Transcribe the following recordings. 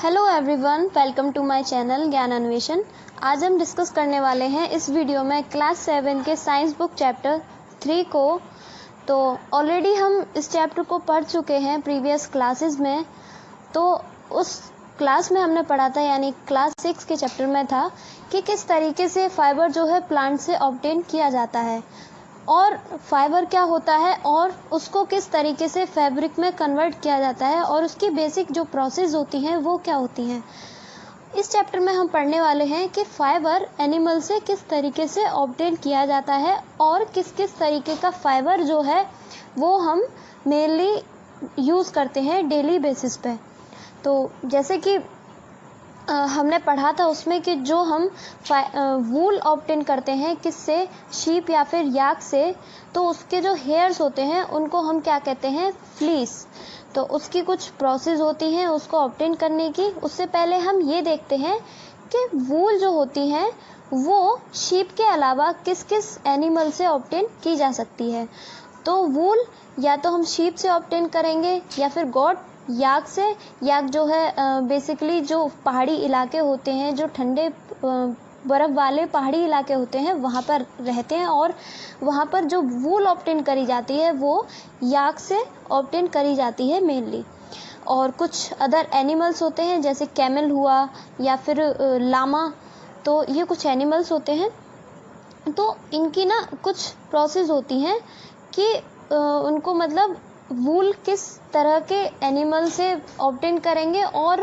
Hello everyone, welcome to my channel Gyan Anveshan. आज हम discuss करने वाले हैं इस वीडियो में क्लास 7 के साइंस बुक चैप्टर 3 को। तो ऑलरेडी हम इस चैप्टर को पढ़ चुके हैं प्रीवियस क्लासेस में। तो उस क्लास में हमने पढ़ा था, यानी क्लास 6 के चैप्टर में था कि किस तरीके से फाइबर जो है प्लांट से ऑब्टेन किया जाता है और फाइबर क्या होता है और उसको किस तरीके से फैब्रिक में कन्वर्ट किया जाता है और उसकी बेसिक जो प्रोसेस होती हैं वो क्या होती हैं। इस चैप्टर में हम पढ़ने वाले हैं कि फाइबर एनिमल से किस तरीके से ऑब्टेन किया जाता है और किस किस तरीके का फाइबर जो है वो हम मेनली यूज़ करते हैं डेली बेसिस पे। तो जैसे कि हमने पढ़ा था उसमें कि जो हम वूल ऑब्टेन करते हैं किससे, शीप या फिर याक से, तो उसके जो हेयर्स होते हैं उनको हम क्या कहते हैं, फ्लीस। तो उसकी कुछ प्रोसेस होती हैं उसको ऑब्टेन करने की। उससे पहले हम ये देखते हैं कि वूल जो होती है वो शीप के अलावा किस किस एनिमल से ऑब्टेन की जा सकती है। तो वूल या तो हम शीप से ऑब्टेन करेंगे या फिर गॉट याक से। याक जो है बेसिकली जो पहाड़ी इलाके होते हैं, जो ठंडे बर्फ़ वाले पहाड़ी इलाके होते हैं वहाँ पर रहते हैं और वहाँ पर जो वूल ऑब्टेन करी जाती है वो याक से ऑब्टेन करी जाती है मेनली। और कुछ अदर एनिमल्स होते हैं जैसे कैमल हुआ या फिर लामा। तो ये कुछ एनिमल्स होते हैं। तो इनकी ना कुछ प्रोसेस होती हैं कि उनको मतलब वूल किस तरह के एनिमल से ऑब्टेन करेंगे और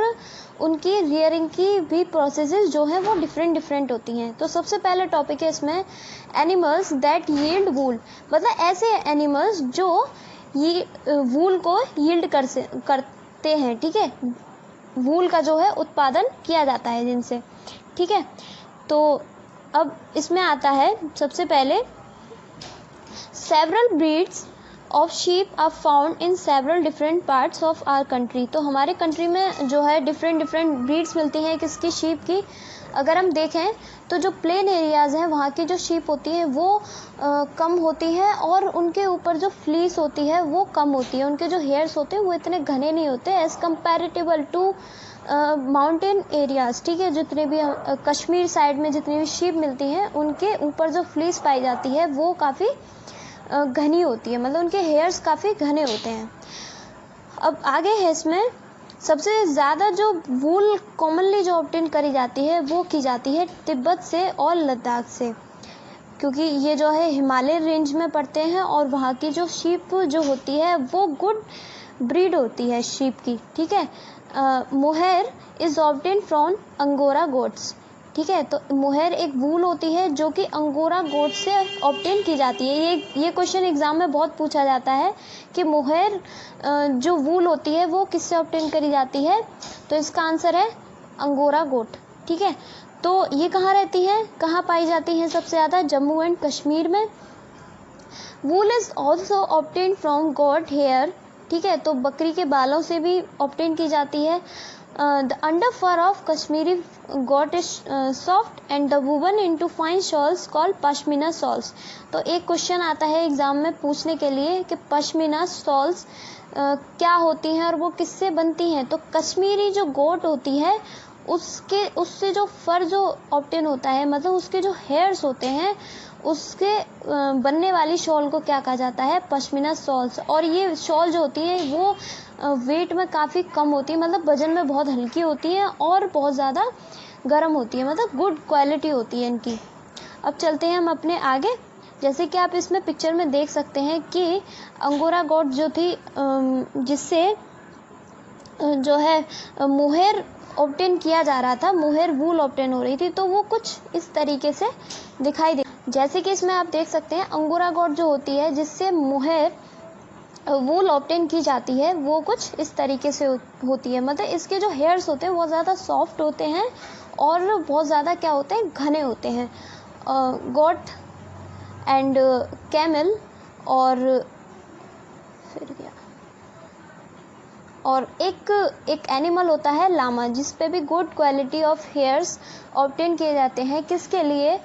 उनकी रियरिंग की भी प्रोसेसेस जो हैं वो डिफरेंट होती हैं। तो सबसे पहले टॉपिक है इसमें एनिमल्स दैट यील्ड वूल, मतलब ऐसे एनिमल्स जो ये वूल को यील्ड करते हैं, ठीक है, वूल का जो है उत्पादन किया जाता है जिनसे, ठीक है। तो अब इसमें आता है सबसे पहले several breeds of sheep are found in several different parts of our country. तो हमारे कंट्री में जो है डिफरेंट ब्रीड्स मिलती हैं किसकी, शीप की। अगर हम देखें तो जो प्लेन एरियाज़ हैं वहाँ की जो शीप होती है वो कम होती है और उनके ऊपर जो फ्लीस होती है वो कम होती है। उनके जो हेयर्स होते हैं वो इतने घने नहीं होते एज़ कम्पेरेटिबल टू माउंटेन एरियाज़, ठीक है। जितने भी कश्मीर साइड में जितनी भी शीप मिलती हैं उनके ऊपर जो फ्लीस पाई जाती है वो काफ़ी घनी होती है, मतलब उनके हेयर्स काफ़ी घने होते हैं। अब आगे है इसमें सबसे ज़्यादा जो वूल कॉमनली जो ऑब्टेन करी जाती है वो की जाती है तिब्बत से और लद्दाख से, क्योंकि ये जो है हिमालय रेंज में पड़ते हैं और वहाँ की जो शीप जो होती है वो गुड ब्रीड होती है शीप की, ठीक है। Mohair is obtain from angora goats, ठीक है। तो मोहेर एक वूल होती है जो कि अंगोरा गोट से ऑब्टेन की जाती है। ये क्वेश्चन एग्जाम में बहुत पूछा जाता है कि मोहेर जो वूल होती है वो किससे ऑब्टेन करी जाती है। तो इसका आंसर है अंगोरा गोट, ठीक है। तो ये कहाँ रहती है, कहाँ पाई जाती हैं सबसे ज़्यादा, जम्मू एंड कश्मीर में। Wool is also obtain from got hair, ठीक है। तो बकरी के बालों से भी ऑब्टेन की जाती है। The under fur of Kashmiri goat is soft and the woven into fine shawls called pashmina shawls। तो एक क्वेश्चन आता है एग्जाम में पूछने के लिए कि पश्मीना शॉल्स क्या होती हैं और वो किससे बनती हैं। तो कश्मीरी जो गोट होती है उससे जो फर जो ऑब्टेन होता है, मतलब उसके जो हेयर्स होते हैं उसके बनने वाली शॉल को क्या कहा जाता है, पश्मीना शॉल्स। और ये शॉल जो होती है वो वेट में काफ़ी कम होती है, मतलब वजन में बहुत हल्की होती है और बहुत ज़्यादा गर्म होती है, मतलब गुड क्वालिटी होती है इनकी। अब चलते हैं हम अपने आगे। जैसे कि आप इसमें पिक्चर में देख सकते हैं कि अंगोरा गोट जो थी जिससे जो है मोहेर ऑब्टेन किया जा रहा था, मोहेर वूल ऑब्टेन हो रही थी, तो वो कुछ इस तरीके से दिखाई दे। जैसे कि इसमें आप देख सकते हैं अंगोरा गोट जो होती है जिससे मोहेर वूल ऑब्टेन की जाती है वो कुछ इस तरीके से होती है, मतलब इसके जो हेयर्स होते हैं बहुत ज़्यादा सॉफ्ट होते हैं और बहुत ज़्यादा क्या होते हैं, घने होते हैं। गोट एंड कैमल और फिर क्या और एक एनिमल होता है लामा, जिस पे भी good quality of hairs obtain किए जाते हैं, किसके लिए,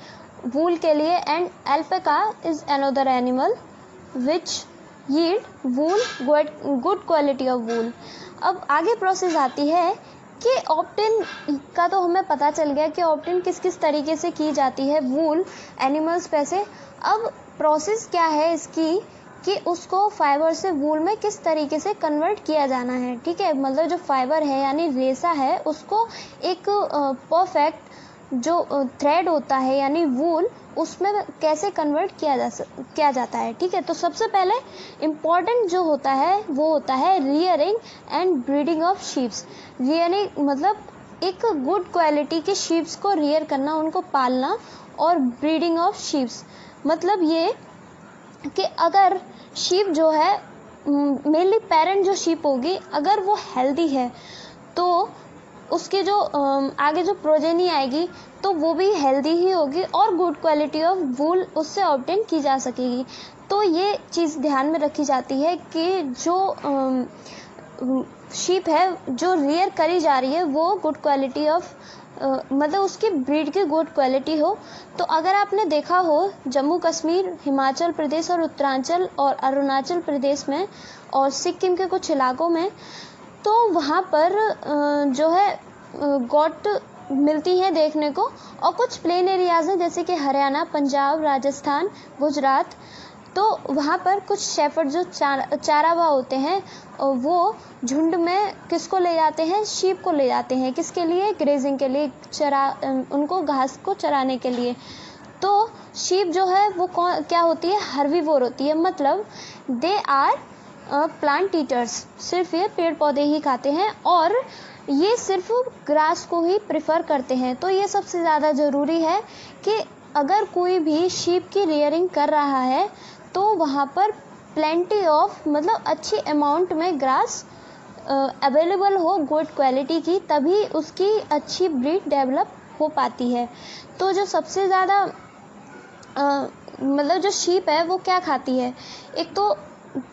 वूल के लिए। And alpaca is another animal which yield wool, good quality of wool. अब आगे प्रोसेस आती है कि ऑप्टिन का तो हमें पता चल गया कि ऑप्टिन किस किस तरीके से की जाती है वूल एनिमल्स पे से। अब प्रोसेस क्या है इसकी कि उसको फाइबर से वूल में किस तरीके से कन्वर्ट किया जाना है, ठीक है। मतलब जो फाइबर है यानी रेशा है उसको एक परफेक्ट जो थ्रेड होता है यानी वूल उसमें कैसे कन्वर्ट किया जाता है, ठीक है। तो सबसे पहले इम्पॉर्टेंट जो होता है वो होता है rearing and breeding of sheeps. Rearing मतलब एक गुड क्वालिटी के शीप्स को रियर करना, उनको पालना, और ब्रीडिंग ऑफ शीप्स मतलब ये कि अगर शीप जो है मेनली पेरेंट जो शीप होगी अगर वो हेल्दी है तो उसके जो आगे जो प्रोजेनी आएगी तो वो भी हेल्दी ही होगी और गुड क्वालिटी ऑफ वूल उससे ऑब्टेन की जा सकेगी। तो ये चीज़ ध्यान में रखी जाती है कि जो शीप है जो रियर करी जा रही है वो गुड क्वालिटी ऑफ मतलब उसकी ब्रीड की गुड क्वालिटी हो। तो अगर आपने देखा हो जम्मू कश्मीर, हिमाचल प्रदेश और उत्तरांचल और अरुणाचल प्रदेश में और सिक्किम के कुछ इलाकों में तो वहाँ पर जो है गोट मिलती हैं देखने को, और कुछ प्लेन एरियाज़ हैं जैसे कि हरियाणा, पंजाब, राजस्थान, गुजरात, तो वहाँ पर कुछ शेफर्ड जो चारावा होते हैं वो झुंड में किसको ले जाते हैं, शीप को ले जाते हैं, किसके लिए, ग्रेजिंग के लिए, उनको घास को चराने के लिए। तो शीप जो है वो क्या होती है, हर्बीवोर होती है, मतलब दे आर प्लांट ईटर्स, सिर्फ ये पेड़ पौधे ही खाते हैं और ये सिर्फ ग्रास को ही प्रेफर करते हैं। तो ये सबसे ज़्यादा ज़रूरी है कि अगर कोई भी शीप की रियरिंग कर रहा है तो वहाँ पर प्लेंटी ऑफ मतलब अच्छी अमाउंट में ग्रास अवेलेबल हो गुड क्वालिटी की, तभी उसकी अच्छी ब्रीड डेवलप हो पाती है। तो जो सबसे ज़्यादा मतलब जो शीप है वो क्या खाती है, एक तो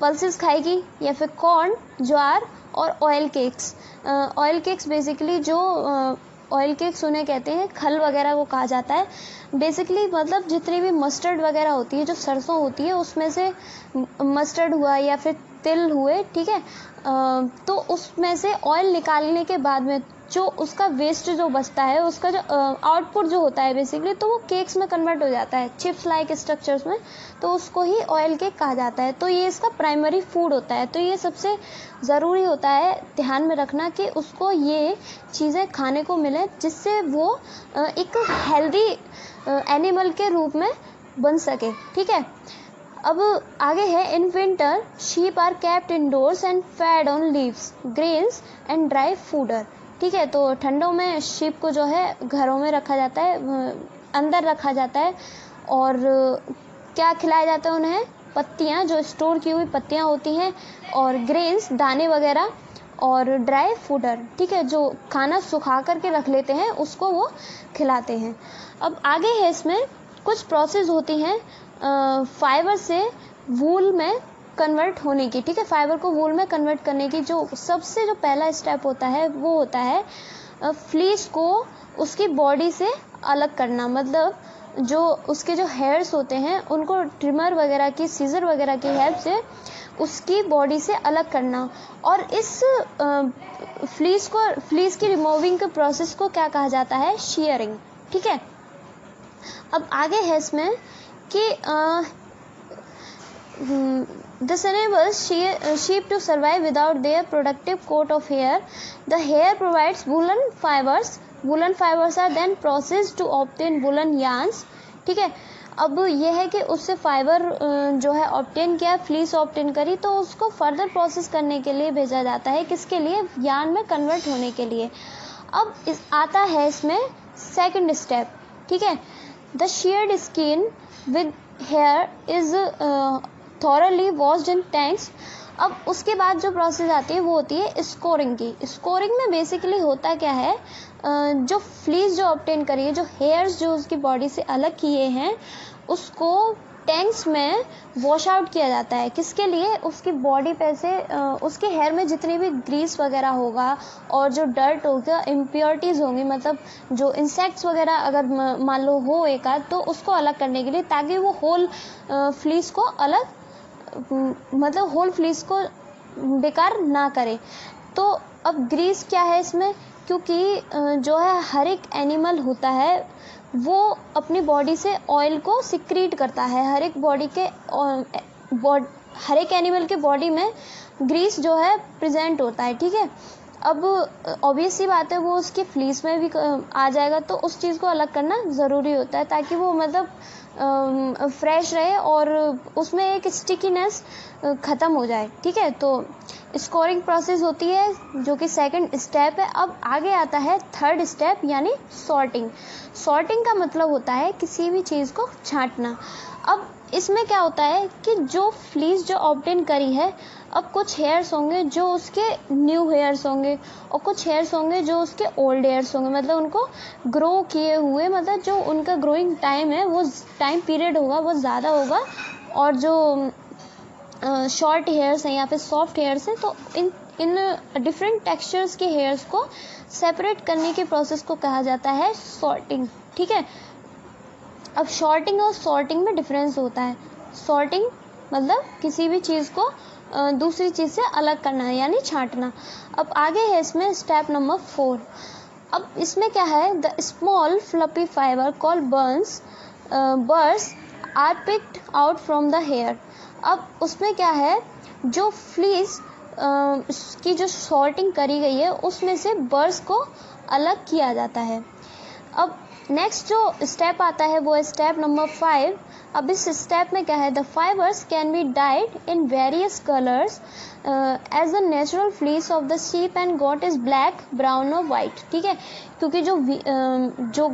पल्सेस खाएगी या फिर कॉर्न, ज्वार और oil cakes. Oil cakes basically जो ऑयल केक्स उन्हें कहते हैं, खल वगैरह वो कहा जाता है बेसिकली, मतलब जितनी भी मस्टर्ड वगैरह होती है, जो सरसों होती है उसमें से मस्टर्ड हुआ या फिर तिल हुए, ठीक है, तो उसमें से ऑयल निकालने के बाद में जो उसका वेस्ट जो बचता है, उसका जो आउटपुट जो होता है बेसिकली, तो वो केक्स में कन्वर्ट हो जाता है, चिप्स लाइक स्ट्रक्चर्स में, तो उसको ही ऑयल केक कहा जाता है। तो ये इसका प्राइमरी फूड होता है। तो ये सबसे ज़रूरी होता है ध्यान में रखना कि उसको ये चीज़ें खाने को मिले जिससे वो एक हेल्दी एनिमल के रूप में बन सके, ठीक है। अब आगे है, in winter sheep are kept indoors and fed on leaves, grains and dry fodder, ठीक है। तो ठंडों में शीप को जो है घरों में रखा जाता है, अंदर रखा जाता है, और क्या खिलाया जाता है उन्हें, पत्तियाँ, जो स्टोर की हुई पत्तियाँ होती हैं, और ग्रेन्स, दाने वगैरह, और ड्राई फूडर, ठीक है, जो खाना सुखा करके रख लेते हैं उसको वो खिलाते हैं। अब आगे है, इसमें कुछ प्रोसेस होती हैं फाइबर से वूल में कन्वर्ट होने की, ठीक है। फाइबर को वूल में कन्वर्ट करने की जो सबसे जो पहला स्टेप होता है वो होता है फ्लीस को उसकी बॉडी से अलग करना, मतलब जो उसके जो हेयर्स होते हैं उनको ट्रिमर वगैरह की, सीजर वगैरह की हेल्प से उसकी बॉडी से अलग करना, और इस फ्लीस की रिमूविंग के प्रोसेस को क्या कहा जाता है, शीयरिंग, ठीक है। अब आगे है इसमें कि this enables sheep to survive without their productive coat of hair. The hair provides woolen fibers. Woolen fibers are then processed to obtain woolen yarns, ठीक है। अब यह है कि उससे फाइबर जो है ऑब्टेन किया, फ्लीस ऑब्टेन करी, तो उसको फर्दर प्रोसेस करने के लिए भेजा जाता है, किसके लिए, यार्न में कन्वर्ट होने के लिए। अब आता है इसमें सेकंड स्टेप, ठीक है। The sheared skin with hair is thoroughly washed in tanks. अब उसके बाद जो प्रोसेस आती है वो होती है स्कोरिंग की। स्कोरिंग में बेसिकली होता क्या है, जो फ्लीस जो ऑब्टेन करी है, जो हेयर्स जो उसकी बॉडी से अलग किए हैं, उसको टैंक्स में वॉश आउट किया जाता है, किसके लिए, उसकी बॉडी पे से उसके हेयर में जितनी भी ग्रीस वगैरह होगा और जो डर्ट होगा, इम्प्योरिटीज़ होंगी, मतलब जो इंसेक्ट्स वगैरह अगर मान लो हो एक आध, तो उसको अलग करने के लिए, ताकि वो होल फ्लीस को अलग, मतलब होल फ्लीस को बेकार ना करे। तो अब ग्रीस क्या है इसमें, क्योंकि जो है हर एक एनिमल होता है वो अपनी बॉडी से ऑयल को सिक्रीट करता है। हर एक एनिमल के बॉडी में ग्रीस जो है प्रेजेंट होता है, ठीक है। अब ऑब्वियस सी बात है वो उसके फ्लीस में भी आ जाएगा, तो उस चीज़ को अलग करना ज़रूरी होता है ताकि वो मतलब फ्रेश रहे और उसमें एक स्टिकीनेस ख़त्म हो जाए, ठीक है। तो स्कोरिंग प्रोसेस होती है जो कि सेकंड स्टेप है। अब आगे आता है थर्ड स्टेप यानी सॉर्टिंग। सॉर्टिंग का मतलब होता है किसी भी चीज़ को छांटना। अब इसमें क्या होता है कि जो फ्लीस जो ऑब्टेन करी है, अब कुछ हेयर्स होंगे जो उसके न्यू हेयर्स होंगे और कुछ हेयर्स होंगे जो उसके ओल्ड हेयर्स होंगे, मतलब उनको ग्रो किए हुए, मतलब जो उनका ग्रोइंग टाइम है वो टाइम पीरियड होगा वो ज़्यादा होगा। और जो शॉर्ट हेयर्स हैं या फिर सॉफ्ट हेयर्स हैं, तो इन डिफरेंट टेक्सचर्स के हेयर्स को सेपरेट करने के प्रोसेस को कहा जाता है सॉर्टिंग, ठीक है। अब शॉर्टिंग और सॉर्टिंग में डिफरेंस होता है। सॉर्टिंग मतलब किसी भी चीज़ को दूसरी चीज़ से अलग करना यानी छांटना। अब आगे है इसमें स्टेप नंबर 4। अब इसमें क्या है, the small fluffy fibre called birds are picked out from the hair. अब उसमें क्या है, जो फ्लीस की जो सॉर्टिंग करी गई है उसमें से बर्ड्स को अलग किया जाता है। अब नेक्स्ट जो स्टेप आता है वो है स्टेप नंबर 5। अब इस स्टेप में क्या है, the fibres can be dyed in various colours as the natural fleece of the sheep and goat is black, brown और वाइट, ठीक है। क्योंकि जो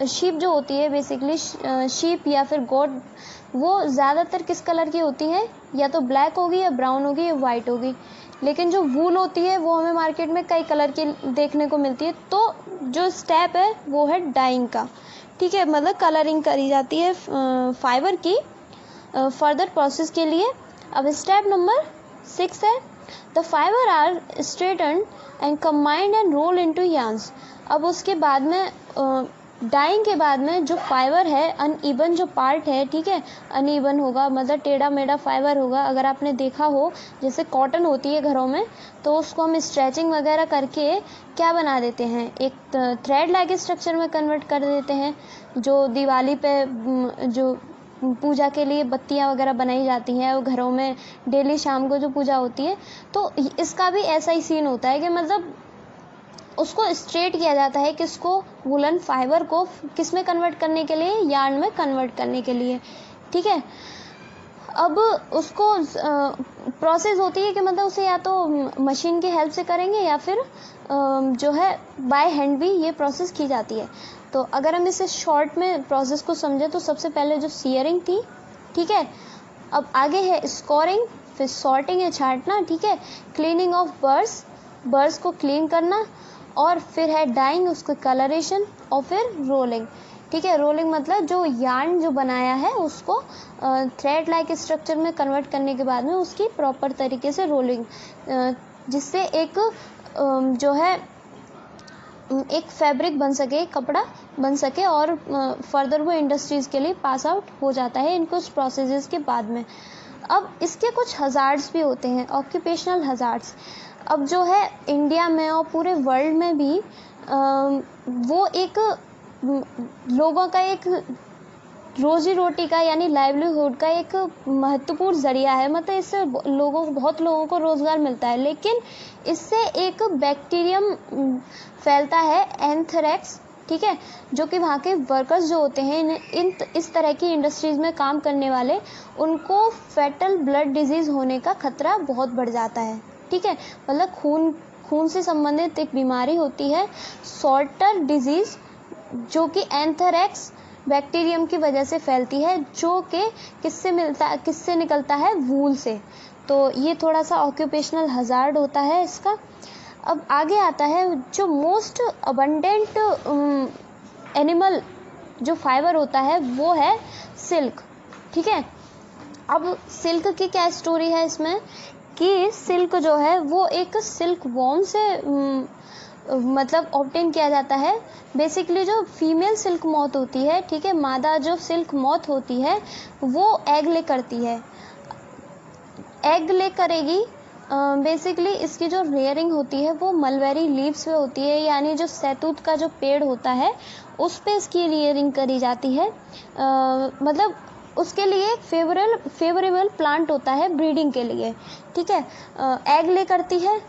शीप जो होती है बेसिकली शीप या फिर गोट, वो ज़्यादातर किस कलर की होती है, या तो ब्लैक होगी या ब्राउन होगी या वाइट होगी। लेकिन जो वूल होती है वो हमें मार्केट में कई कलर की देखने को मिलती है। तो जो स्टेप है वो है डाइंग का, ठीक है, मतलब कलरिंग करी जाती है फाइबर की फर्दर प्रोसेस के लिए। अब स्टेप नंबर 6 है, the fibre are straightened and combined and roll into yarns. अब उसके बाद में डाइंग के बाद में जो फाइबर है, अनइवन जो पार्ट है, ठीक है, अनइवन होगा मतलब टेढ़ा मेढ़ा फाइबर होगा। अगर आपने देखा हो जैसे कॉटन होती है घरों में, तो उसको हम स्ट्रेचिंग वगैरह करके क्या बना देते हैं, एक थ्रेड लाइक स्ट्रक्चर में कन्वर्ट कर देते हैं। जो दिवाली पे जो पूजा के लिए बत्तियां वगैरह बनाई जाती हैं, वो घरों में डेली शाम को जो पूजा होती है, तो इसका भी ऐसा ही सीन होता है कि मतलब उसको स्ट्रेट किया जाता है, किसको, वुलन फाइबर को किस में कन्वर्ट करने के लिए, यार्न में कन्वर्ट करने के लिए, ठीक है। अब उसको प्रोसेस होती है कि मतलब उसे या तो मशीन की हेल्प से करेंगे या फिर जो है बाय हैंड भी ये प्रोसेस की जाती है। तो अगर हम इसे शॉर्ट में प्रोसेस को समझें तो सबसे पहले जो सीयरिंग थी, ठीक है, अब आगे है स्कोरिंग, फिर सॉर्टिंग है छांटना, ठीक है, क्लीनिंग ऑफ बर्ड्स को क्लीन करना, और फिर है डाइंग, उसको कलरेशन, और फिर रोलिंग, ठीक है। रोलिंग मतलब जो यार्न जो बनाया है उसको थ्रेड लाइक स्ट्रक्चर में कन्वर्ट करने के बाद में उसकी प्रॉपर तरीके से रोलिंग, जिससे एक जो है एक फैब्रिक बन सके, कपड़ा बन सके, और फर्दर वो इंडस्ट्रीज़ के लिए पास आउट हो जाता है इन कुछ प्रोसेसेस के बाद में। अब इसके कुछ हज़ार्ड्स भी होते हैं, ऑक्यूपेशनल हज़ार्ड्स। अब जो है इंडिया में और पूरे वर्ल्ड में भी वो एक लोगों का एक रोजी रोटी का यानी लाइवलीहुड का एक महत्वपूर्ण ज़रिया है, मतलब इससे बहुत लोगों को रोज़गार मिलता है। लेकिन इससे एक बैक्टीरियम फैलता है, एंथ्रेक्स, ठीक है, जो कि वहाँ के वर्कर्स जो होते हैं इस तरह की इंडस्ट्रीज़ में काम करने वाले, उनको फैटल ब्लड डिजीज़ होने का खतरा बहुत बढ़ जाता है, ठीक है। मतलब खून से संबंधित एक बीमारी होती है सॉर्टर डिजीज़, जो कि एंथ्रेक्स बैक्टीरियम की वजह से फैलती है, जो कि किससे निकलता है, वूल से। तो ये थोड़ा सा ऑक्यूपेशनल हज़ार्ड होता है इसका। अब आगे आता है जो मोस्ट अबंडेंट एनिमल जो फाइबर होता है वो है सिल्क, ठीक है। अब सिल्क की क्या स्टोरी है इसमें कि सिल्क जो है वो एक सिल्क वॉर्म से मतलब ऑब्टेन किया जाता है। बेसिकली जो फीमेल सिल्क मॉथ होती है, ठीक है, मादा जो सिल्क मॉथ होती है वो एग ले करती है, एग ले करेगी बेसिकली इसकी जो रेयरिंग होती है वो मलबेरी लीव्स पे होती है, यानी जो सैतूत का जो पेड़ होता है उस पे इसकी रेयरिंग करी जाती है। मतलब उसके लिए फेवरेबल प्लांट होता है ब्रीडिंग के लिए, ठीक है। एग ले करती है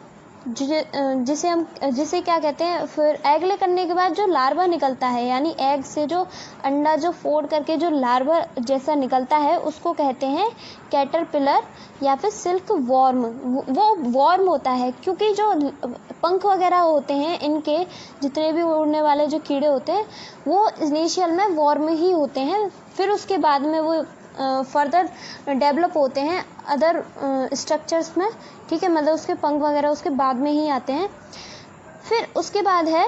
जिसे क्या कहते हैं, फिर एग ले करने के बाद जो लार्वा निकलता है, यानी एग से जो अंडा जो फोड़ करके जो लार्वा जैसा निकलता है उसको कहते हैं कैटरपिलर या फिर सिल्क वॉर्म। वो वॉर्म होता है क्योंकि जो पंख वगैरह होते हैं इनके, जितने भी उड़ने वाले जो कीड़े होते हैं वो इनिशियल में वॉर्म ही होते हैं, फिर उसके बाद में वो फर्दर डेवलप होते हैं अदर स्ट्रक्चर्स में, ठीक है। मतलब उसके पंख वगैरह उसके बाद में ही आते हैं। फिर उसके बाद है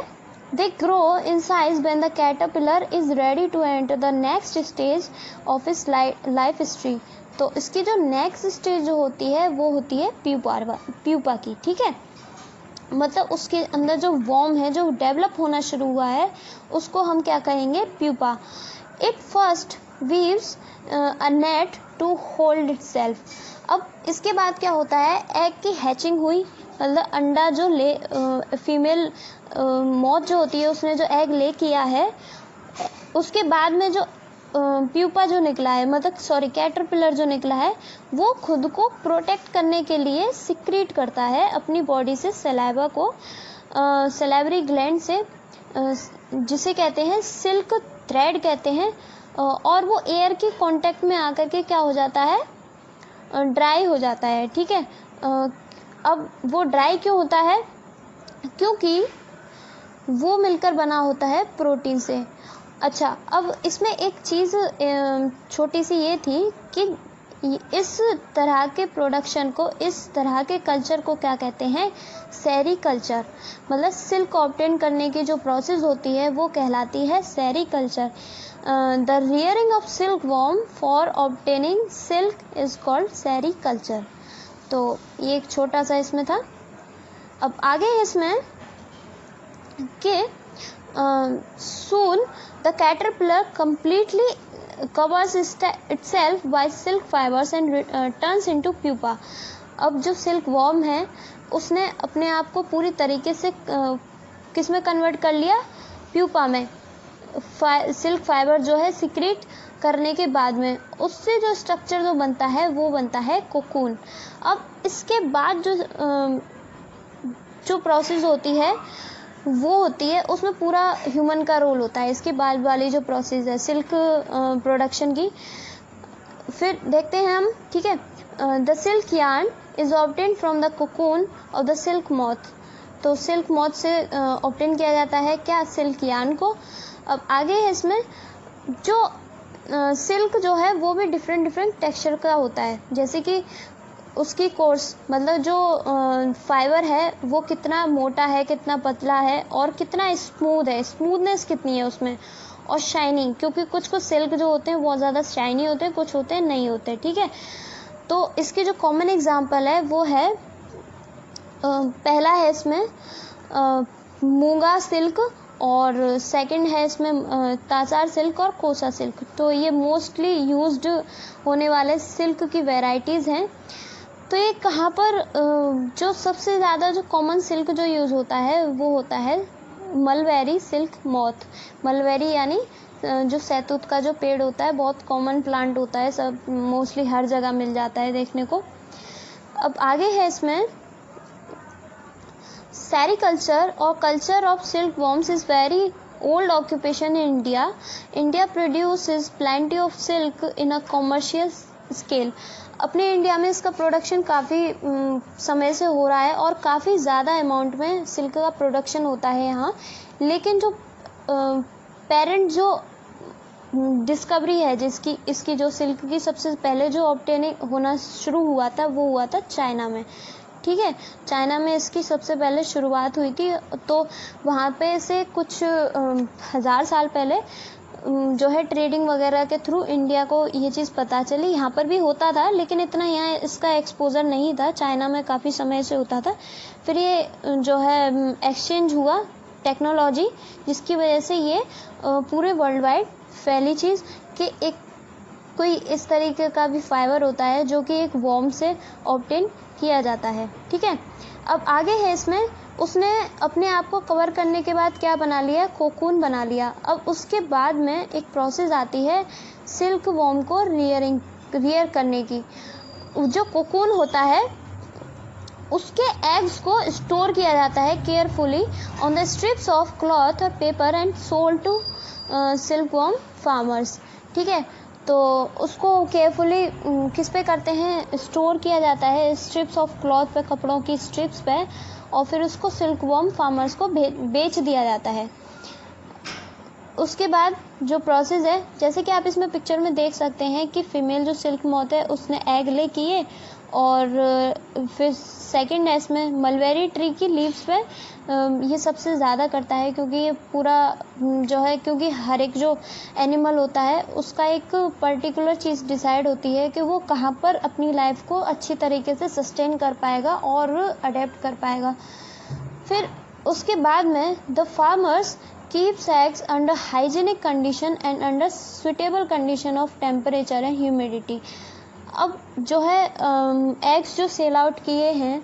they grow in size when the caterpillar is ready to enter the next stage of its life history. तो इसकी जो नेक्स्ट स्टेज जो होती है वो होती है प्यूपा की, ठीक है। मतलब उसके अंदर जो वॉर्म है जो डेवलप होना शुरू हुआ है उसको हम क्या कहेंगे, pupa. It first weaves a net to hold itself. अब इसके बाद क्या होता है, एग की हैचिंग हुई, मतलब अंडा जो फीमेल मॉथ जो होती है उसने जो एग ले किया है, उसके बाद में जो प्यूपा जो निकला है, मतलब कैटरपिलर जो निकला है वो खुद को प्रोटेक्ट करने के लिए सिक्रीट करता है अपनी बॉडी से सलाइवा को, सलाइवरी ग्लैंड से, जिसे कहते हैं सिल्क थ्रेड कहते हैं। और वो एयर के कांटेक्ट में आकर के क्या हो जाता है, ड्राई हो जाता है, ठीक है। अब वो ड्राई क्यों होता है, क्योंकि वो मिलकर बना होता है प्रोटीन से। अच्छा, अब इसमें एक चीज़ छोटी सी ये थी कि इस तरह के प्रोडक्शन को, इस तरह के कल्चर को क्या कहते हैं, सेरी कल्चर। मतलब सिल्क ऑब्टेन करने की जो प्रोसेस होती है वो कहलाती है sericulture. The rearing of silk worm for obtaining silk is called sericulture. तो ये एक छोटा सा इसमें था। अब आगे है इसमें कि soon the caterpillar completely covers itself by silk fibers and turns into pupa। अब जो सिल्क वॉर्म है उसने अपने आप को पूरी तरीके से किस में कन्वर्ट कर लिया, प्यूपा में। सिल्क फाइबर जो है सिक्रीट करने के बाद में उससे जो स्ट्रक्चर जो बनता है वो बनता है कोकून। अब इसके बाद जो प्रोसेस होती है वो होती है, उसमें पूरा ह्यूमन का रोल होता है इसके बाद वाली जो प्रोसेस है सिल्क प्रोडक्शन की। फिर देखते हैं हम, ठीक है। The silk yarn is obtain from the cocoon of the silk moth. तो सिल्क मॉथ से ऑब्टेन किया जाता है क्या, सिल्क यार्न को। अब आगे है इसमें जो सिल्क जो है वो भी डिफरेंट टेक्सचर का होता है, जैसे कि उसकी कोर्स, मतलब जो फाइबर है वो कितना मोटा है, कितना पतला है और कितना स्मूथ है, स्मूथनेस कितनी है उसमें, और शाइनिंग, क्योंकि कुछ सिल्क जो होते हैं बहुत ज़्यादा शाइनी होते हैं, कुछ होते हैं नहीं होते, ठीक है। तो इसके जो कॉमन एग्जांपल है वो है, पहला है इसमें मूंगा सिल्क, और सेकंड है इसमें तासार सिल्क और कोसा सिल्क। तो ये मोस्टली यूज्ड होने वाले सिल्क की वैरायटीज़ हैं। तो ये कहाँ पर जो सबसे ज़्यादा जो कॉमन सिल्क जो यूज़ होता है वो होता है मलबेरी सिल्क मॉथ। मलबेरी यानी जो सैतूत का जो पेड़ होता है, बहुत कॉमन प्लांट होता है, सब मोस्टली हर जगह मिल जाता है देखने को। अब आगे है इसमें सेरीकल्चर और culture of silk worms is very old occupation in India. India produces plenty of silk in a commercial scale. अपने इंडिया में इसका प्रोडक्शन काफ़ी समय से हो रहा है और काफ़ी ज़्यादा अमाउंट में सिल्क का प्रोडक्शन होता है यहाँ। लेकिन जो पेरेंट जो डिस्कवरी है जिसकी, इसकी जो सिल्क की सबसे पहले जो ऑब्टेनिंग होना शुरू हुआ था वो हुआ था चाइना में, ठीक है। चाइना में इसकी सबसे पहले शुरुआत हुई थी। तो वहाँ पे से कुछ 1000 साल पहले जो है ट्रेडिंग वगैरह के थ्रू इंडिया को ये चीज़ पता चली। यहाँ पर भी होता था लेकिन इतना यहाँ इसका एक्सपोजर नहीं था, चाइना में काफ़ी समय से होता था। फिर ये जो है एक्सचेंज हुआ टेक्नोलॉजी, जिसकी वजह से ये पूरे वर्ल्ड वाइड फैली चीज़ कि एक कोई इस तरीके का भी फाइबर होता है जो कि एक वॉर्म से ऑब्टेन किया जाता है। ठीक है, अब आगे है इसमें, उसने अपने आप को कवर करने के बाद क्या बना लिया, कोकून बना लिया। अब उसके बाद में एक प्रोसेस आती है सिल्क वॉर्म को रियर करने की। जो कोकून होता है उसके एग्स को स्टोर किया जाता है carefully on the strips of cloth और paper and sold to silk worm farmers. ठीक है, तो उसको केयरफुली किस पे करते हैं, स्टोर किया जाता है स्ट्रिप्स ऑफ क्लॉथ पे, कपड़ों की स्ट्रिप्स पे, और फिर उसको सिल्क वॉर्म फार्मर्स को बेच दिया जाता है। उसके बाद जो प्रोसेस है, जैसे कि आप इसमें पिक्चर में देख सकते हैं कि फीमेल जो सिल्क मॉथ है उसने एग ले किए और फिर सेकंड है इसमें मलबेरी ट्री की लीव्स पे ये सबसे ज़्यादा करता है, क्योंकि ये पूरा जो है, क्योंकि हर एक जो एनिमल होता है उसका एक पर्टिकुलर चीज़ डिसाइड होती है कि वो कहाँ पर अपनी लाइफ को अच्छी तरीके से सस्टेन कर पाएगा और अडेप्ट कर पाएगा। फिर उसके बाद में the farmers keeps eggs under hygienic condition and under suitable condition of temperature and humidity। अब जो है एग्स जो सेल आउट किए हैं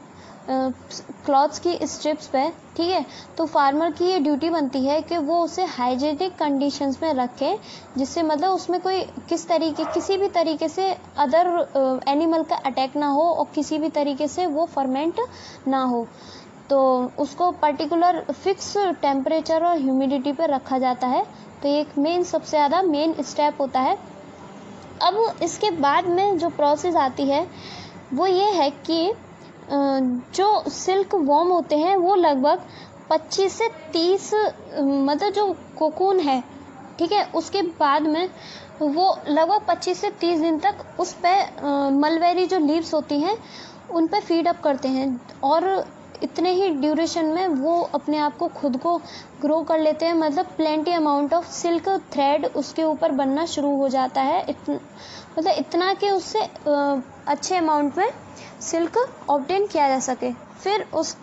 क्लॉथ्स की स्ट्रिप्स पे, ठीक है, तो फार्मर की ये ड्यूटी बनती है कि वो उसे हाइजीनिक कंडीशंस में रखे, जिससे मतलब उसमें कोई किसी भी तरीके से अदर एनिमल का अटैक ना हो और किसी भी तरीके से वो फर्मेंट ना हो। तो उसको पर्टिकुलर फिक्स टेम्परेचर और ह्यूमिडिटी पर रखा जाता है। तो ये एक सबसे ज़्यादा मेन स्टेप होता है। अब इसके बाद में जो प्रोसेस आती है वो ये है कि जो सिल्क वॉर्म होते हैं वो लगभग 25 से 30 मतलब जो कोकून है, ठीक है, उसके बाद में वो लगभग 25 से 30 दिन तक उस पर मलबेरी जो लीव्स होती हैं उन पर फीड अप करते हैं, और इतने ही ड्यूरेशन में वो अपने आप को खुद को ग्रो कर लेते हैं। मतलब plenty amount of silk thread उसके ऊपर बनना शुरू हो जाता है, मतलब इतना कि उससे अच्छे अमाउंट में सिल्क ऑब्टेन किया जा सके। फिर उस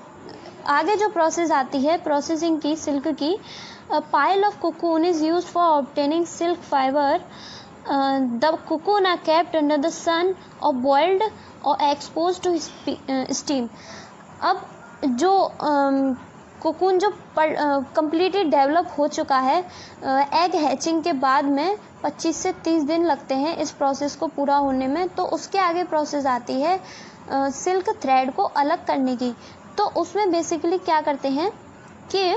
आगे जो प्रोसेस आती है प्रोसेसिंग की सिल्क की, pile of cocoon is used for obtaining silk fibre. The cocoon are kept under the sun और बॉइल्ड और एक्सपोज टू स्टीम। अब जो कोकून जो कम्प्लीटली डेवलप हो चुका है, एग हैचिंग के बाद में 25 से 30 दिन लगते हैं इस प्रोसेस को पूरा होने में। तो उसके आगे प्रोसेस आती है सिल्क थ्रेड को अलग करने की। तो उसमें बेसिकली क्या करते हैं कि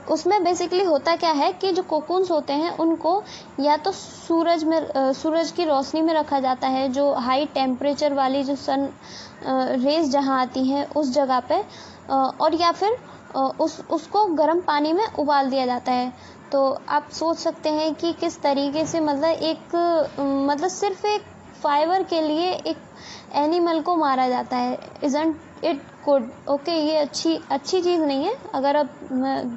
उसमें बेसिकली होता क्या है कि जो कोकून्स होते हैं उनको या तो सूरज की रोशनी में रखा जाता है, जो हाई टेम्परेचर वाली जो सन रेज जहाँ आती हैं उस जगह पे, और या फिर उसको गर्म पानी में उबाल दिया जाता है। तो आप सोच सकते हैं कि किस तरीके से मतलब सिर्फ एक फाइबर के लिए एक एनिमल को मारा जाता है। Isn't it good? ओके, ये अच्छी चीज़ नहीं है अगर अब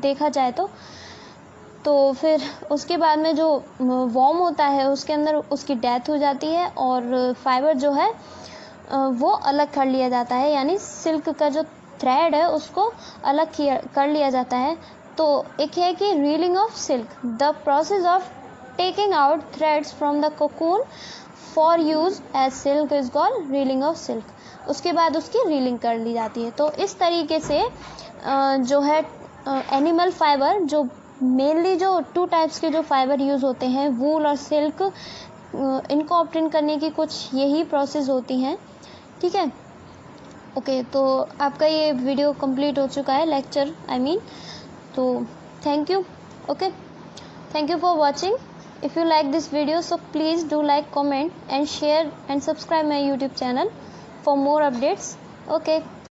देखा जाए तो फिर उसके बाद में जो वॉर्म होता है उसके अंदर उसकी डेथ हो जाती है और फाइबर जो है वो अलग कर लिया जाता है, यानी सिल्क का जो थ्रेड है उसको अलग कर लिया जाता है। तो एक है कि reeling of silk, the process of taking out threads from the cocoon for use as silk is called reeling of silk. उसके बाद उसकी रीलिंग कर ली जाती है। तो इस तरीके से जो है एनिमल फाइबर, जो मेनली जो 2 टाइप्स के जो फाइबर यूज़ होते हैं, वूल और सिल्क, इनको ऑब्टेन करने की कुछ यही प्रोसेस होती हैं। ठीक है, ओके, तो आपका ये वीडियो कंप्लीट हो चुका है, लेक्चर आई मीन। तो thank you, okay, thank you for watching. If you like this video, so please do like, comment and share and subscribe my YouTube channel for more updates. Okay.